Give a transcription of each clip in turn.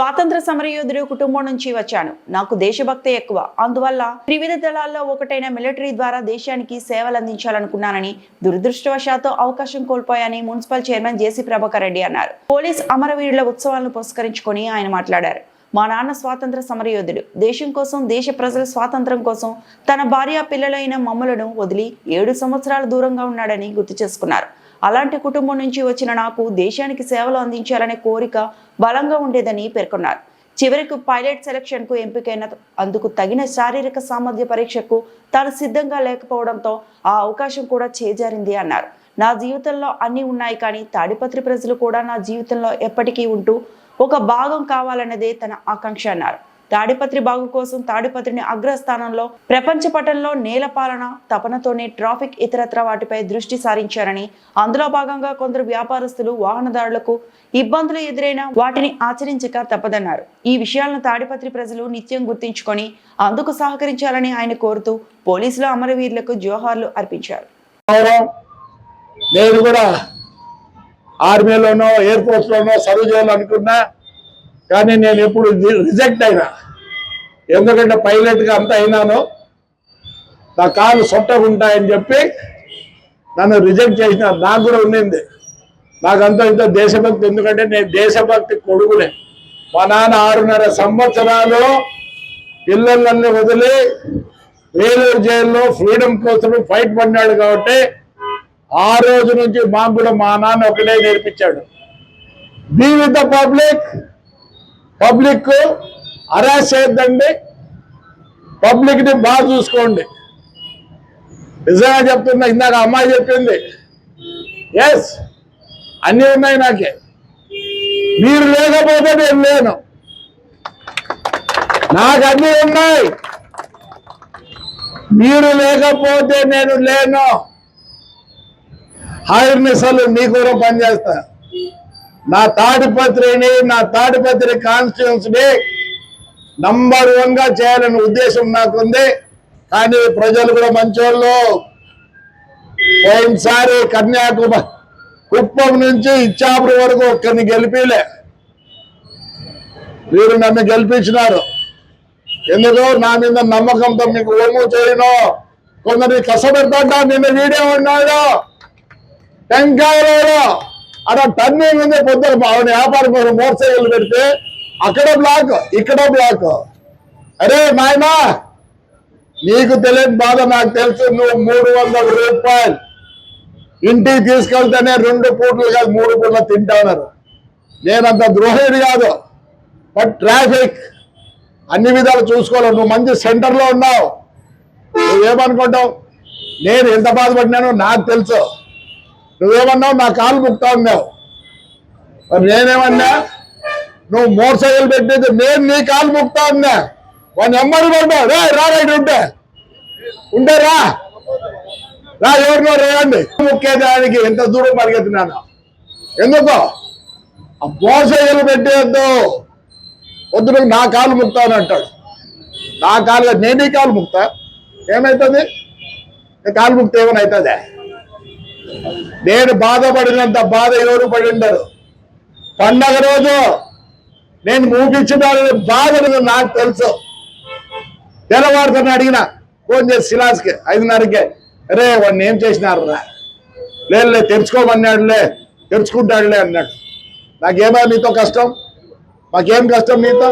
స్వాతంత్ర సమరయోధుడు కుటుంబం నుంచి వచ్చాను. నాకు దేశభక్తి ఎక్కువ. అందువల్ల త్రివిధ దళాల్లో ఒకటైన మిలిటరీ ద్వారా దేశానికి సేవలు అందించాలనుకున్నానని దురదృష్టవశాత్తు అవకాశం కోల్పోయాని మున్సిపల్ చైర్మన్ జేసీ ప్రభాకర్ రెడ్డి అన్నారు. పోలీస్ అమరవీరుల ఉత్సవాలను పురస్కరించుకొని ఆయన మాట్లాడారు. మా నాన్న స్వాతంత్ర సమరయోధుడు. దేశం కోసం, దేశ ప్రజల స్వాతంత్రం కోసం తన భార్య పిల్లలైన మమ్మలను వదిలి 7 సంవత్సరాల దూరంగా ఉన్నాడని గుర్తు చేసుకున్నారు. అలాంటి కుటుంబం నుంచి వచ్చిన నాకు దేశానికి సేవలు అందించాలనే కోరిక బలంగా ఉండేదని పేర్కొన్నారు. చివరికి పైలట్ సెలక్షన్ కు ఎంపికైన అందుకు తగిన శారీరక సామర్థ్య పరీక్షకు తాను సిద్ధంగా లేకపోవడంతో ఆ అవకాశం కూడా చేజారింది అన్నారు. నా జీవితంలో అన్నీ ఉన్నాయి, కానీ తాడిపత్రి ప్రజలు కూడా నా జీవితంలో ఎప్పటికీ ఉంటూ ఒక భాగం కావాలన్నదే తన ఆకాంక్ష అన్నారు. తాడిపత్రి బాగు కోసం తాడిపత్రిని అగ్రస్థానంలో ప్రపంచ పటంలో నేలపాలన తపనతోనే ట్రాఫిక్ ఇతరత్ర వాటిపై దృష్టి సారించారని, అందులో భాగంగా కొందరు వ్యాపారస్తులు వాహనదారులకు ఇబ్బందులు ఎదురైనా వాటిని ఆచరించక తప్పదన్నారు. ఈ విషయాలను తాడిపత్రి ప్రజలు నిత్యం గుర్తించుకొని అందుకు సహకరించాలని ఆయన కోరుతూ పోలీసులు అమరవీరులకు జోహార్లు అర్పించారు. నేను కూడా ఆర్మీలోనో ఎయిర్ ఫోర్స్ లోనో సర్వ్ చేయాలనుకున్నా, కానీ నేను ఎప్పుడు రిజెక్ట్ అయినా. ఎందుకంటే పైలట్గా అంతా అయినాను, నా కాళ్ళు సొట్టగా ఉంటాయని చెప్పి నన్ను రిజెక్ట్ చేసినారు. నాకు కూడా ఉండింది, నాకంతా ఇంత దేశభక్తి. ఎందుకంటే నేను దేశభక్తి కొడుకునే. మా నాన్న 6.5 సంవత్సరాలు పిల్లలన్నీ వదిలి వేలూరు జైల్లో ఫ్రీడమ్ కోసం ఫైట్ పడినాడు. కాబట్టి ఆ రోజు నుంచి మాకు కూడా మా నాన్న ఒకటే నేర్పించాడు, be with the public arrest చేయొద్దండి, పబ్లిక్ ని బాగా చూసుకోండి. నిజంగా చెప్తున్నా, ఇందాక అమ్మాయి చెప్పింది, ఎస్ అన్నీ ఉన్నాయి నాకే. మీరు లేకపోతే నేను లేను, నాకు అన్నీ ఉన్నాయి. మీరు లేకపోతే నేను లేను. హైర్నిసలు మీ కూడా పనిచేస్తా. నా తాడిపత్రిని, నా తాడిపత్రి కాన్స్టిట్యూన్సీని నంబర్ 1 గా చేయాలనే ఉద్దేశం నాకుంది. కానీ ప్రజలు కూడా మంచోళ్ళు. పోయినసారి కన్యాకుమారి కుప్పం నుంచి ఇచ్చాపురం వరకు ఒక్కరిని గెలిపిలే, వీరు నన్ను గెలిపించినారు. ఎందుకు? నా మీద నమ్మకంతో. మీకు ఓము చేయను, కొందరిని కష్టపెడతా. నిన్న వీడియో ఉన్నాడు టెంకాయలో, అక్కడ టర్నింగ్ ఉంది, పొద్దున వ్యాపారం కోసం మోటార్ సైకిల్ పెడితే అక్కడ బ్లాక్, ఇక్కడ బ్లాక్. అరే నాయనా, నీకు తెలియని బాధ నాకు తెలుసు. నువ్వు 300 రూపాయలు ఇంటికి తీసుకెళ్తేనే 2 పూటలు కాదు 3 పూటలు తింటా ఉన్నారు. నేనంత ద్రోహుడు కాదు, బట్ ట్రాఫిక్ అన్ని విధాలు చూసుకోవాలి. నువ్వు మంచి సెంటర్లో ఉన్నావు, నువ్వేమనుకుంటావు? నేను ఎంత బాధపడినానో నాకు తెలుసు. నువ్వేమన్నావు? నా కాలు ముక్తా ఉన్నావు. మరి నేనేమన్నా? నువ్వు మోటార్ సైకిల్ పెట్టేది నేను నీ కాలు ముక్తా ఉన్నా. వాడిని ఎమ్మడి పడ్డావు, రా రైట్ ఉంటే రా ఎవరినో రేయండి. ముక్కేదానికి ఎంత దూరం పరిగెత్తినాను. ఎందుకో ఆ మోటార్ సైకిల్ పెట్టేద్దు, వద్దు నా కాలు ముక్తాను అంటాడు. నా కాలు, నేను నీ కాలు ముక్తా ఏమవుతుంది? కాలు ముక్త ఏమైనా అవుతుందా? నేను బాధపడినంత బాధ ఎవరు పడి ఉండరు. పండగ రోజు నేను మూపించిన బాధ నాకు తెలుసు. తెల్లవారుతో అడిగిన, ఫోన్ చేసి శిలాస్కి 5:30కే, అరే వాడిని ఏం చేసినారు రా? లేదు తెరుచుకోమన్నాడులే, తెరుచుకుంటాడులే అన్నాడు. నాకేమో నీతో కష్టం? మాకేం కష్టం నీతో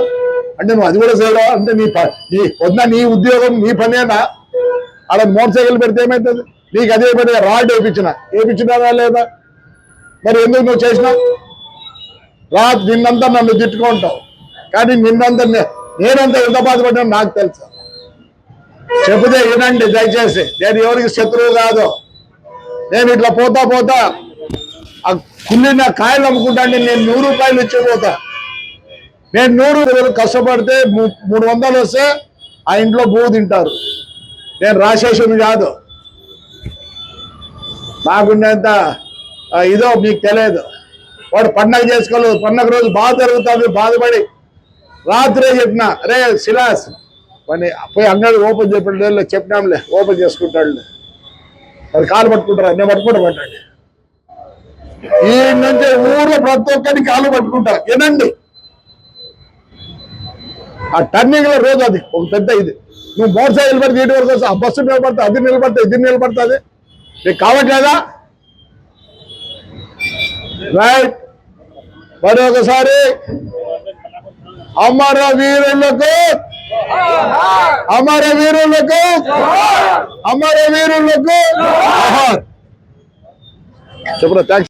అంటే? నువ్వు అది కూడా చేయడం అంటే నీ ఉద్యోగం నీ పనేనా? అలా మోటార్ సైకిల్ పెడితే ఏమవుతుంది? నీకు అదే పని రాడ్ వేయించినారా లేదా? మరి ఎందుకు నువ్వు చేసినావు? నిన్నంతా నన్ను తిట్టుకుంటావు, కానీ నిన్నంతా నేనంతా ఎంత బాధపడ్డా నాకు తెలుసు. చెబితే వినండి దయచేసి. నేను ఎవరికి శత్రువు కాదు. నేను ఇట్లా పోతా ఆ కుళ్ళిన కాయలు అమ్ముకుంటాండి. నేను 100 రూపాయలు ఇచ్చిపోతా. నేను 100 రూపాయలు కష్టపడితే 300 వస్తే ఆ ఇంట్లో భూ తింటారు. నేను రాసేసింది కాదు. నాకున్నంత ఇదో మీకు తెలియదు. వాడు పండగ చేసుకోలేదు, పండగ రోజు బాగా జరుగుతుంది, బాధపడి రాత్రే చెప్పిన, అరే శిలాస్ వాడిని పోయి అంగడి ఓపెన్ చెప్పాడు, చెప్పినాంలే ఓపెన్ చేసుకుంటాడులే. అది కాలు పట్టుకుంటారు, నేను పట్టుకుంటా పట్టండి. ఈ నుంచి ఊరు ప్రతి ఒక్కరిని కాలు పట్టుకుంటా. వినండి, ఆ టర్నింగ్ లో రోజు అది ఒక పెద్ద ఇది. నువ్వు మోటార్ సైకిల్ పడితే ఇటు వరకు వస్తా, ఆ బస్సు నిలబడతా, అది నిలబడతా, ఇది నిలబడుతుంది. నీకు కావట్లేదా? రైట్. మరి ఒకసారి అమర వీరులకు, అమర వీరులకు, అమర వీరులకు. చెప్పరా? థ్యాంక్స్.